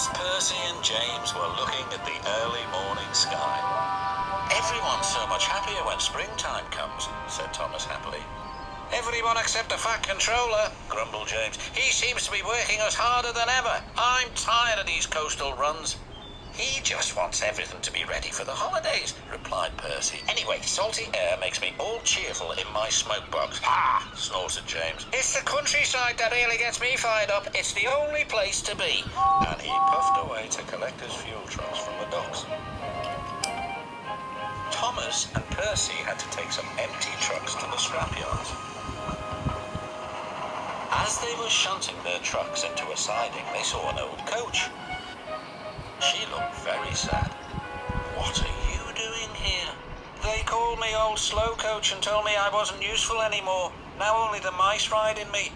Thomas, Percy and James were looking at the early morning sky. "Everyone's so much happier when springtime comes," said Thomas happily. "Everyone except the Fat Controller," grumbled James. "He seems to be working us harder than ever. I'm tired of these coastal runs." "He just wants everything to be ready for the holidays," replied Percy. "Anyway, salty air makes me all cheerful in my smoke box." "Ha!" snorted James. "It's the countryside that really gets me fired up. It's the only place to be." And he puffed away to collect his fuel trucks from the docks. Thomas and Percy had to take some empty trucks to the scrapyards. As they were shunting their trucks into a siding, they saw an old coach. She looked very sad. "What are you doing here?" "They called me old slow coach and told me I wasn't useful anymore. Now only the mice ride in me."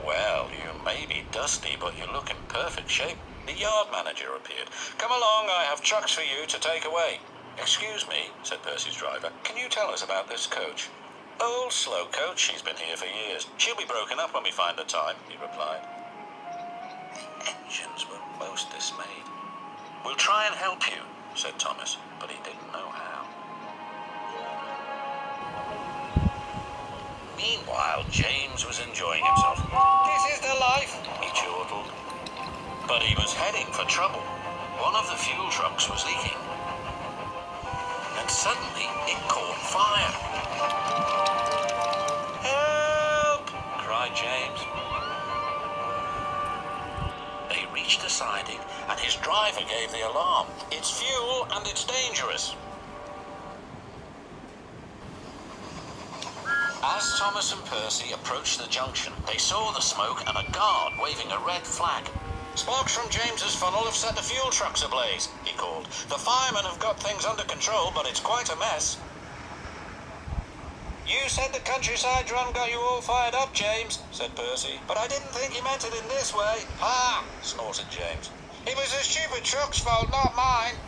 "Well, you may be dusty, but you look in perfect shape." The yard manager appeared. "Come along, I have trucks for you to take away." "Excuse me," said Percy's driver. "Can you tell us about this coach?" "Old slow coach, she's been here for years. She'll be broken up when we find the time," he replied. The engines were most dismayed. "We'll try and help you," said Thomas, but he didn't know how. Meanwhile, James was enjoying himself. "This is the life," he chortled. But he was heading for trouble. One of the fuel trucks was leaking. And suddenly it caught fire. "Help!" cried James. They reached the siding, and his driver gave the alarm. "It's fuel, and it's dangerous." As Thomas and Percy approached the junction, they saw the smoke and a guard waving a red flag. "Sparks from James's funnel have set the fuel trucks ablaze," he called. "The firemen have got things under control, but it's quite a mess." "You said the countryside run got you all fired up, James," said Percy. "But I didn't think you meant it in this way." "Ha!" snorted James. "It was the stupid truck's fault, not mine."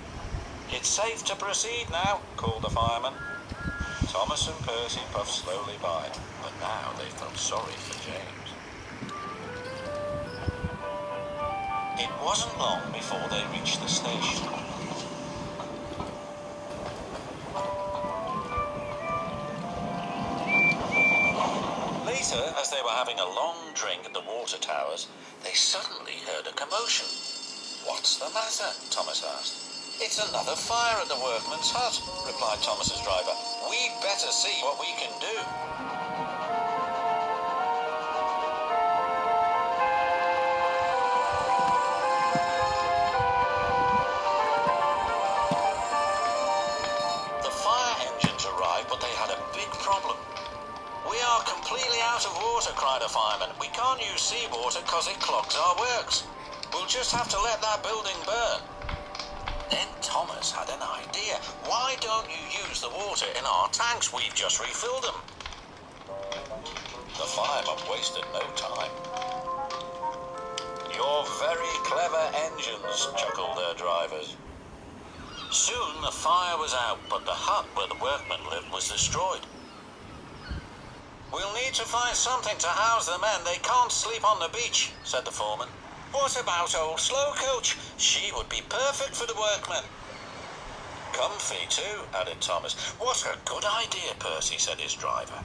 "It's safe to proceed now," called the fireman. Thomas and Percy puffed slowly by, but now they felt sorry for James. It wasn't long before they reached the station. Later, as they were having a long drink at the water towers, they suddenly heard a commotion. "What's the matter?" Thomas asked. "It's another fire at the workman's hut," replied Thomas's driver. "We'd better see what we can do." The fire engines arrived, but they had a big problem. "We are completely out of water," cried a fireman. "We can't use seawater because it clogs our works. We'll just have to let that building burn." Then Thomas had an idea. "Why don't you use the water in our tanks? We've just refilled them." The fireman wasted no time. "You're very clever engines," chuckled their drivers. Soon the fire was out, but the hut where the workmen lived was destroyed. "We'll need to find something to house the men. They can't sleep on the beach," said the foreman. "What about old slow coach? She would be perfect for the workmen." "Comfy too," added Thomas. "What a good idea, Percy," said his driver.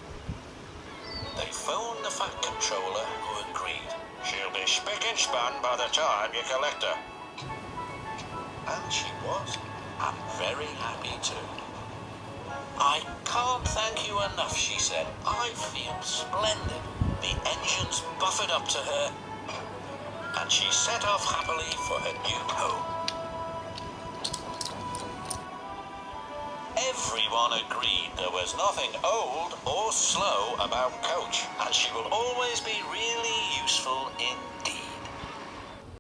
They phoned the Fat Controller, who agreed. "She'll be spick and span by the time you collect her." And she was, and very happy too. "I can't thank you enough," she said. "I feel splendid." The engines buffered up to her, and she set off happily for her new home. Everyone agreed there was nothing old or slow about Coach, and she will always be really useful in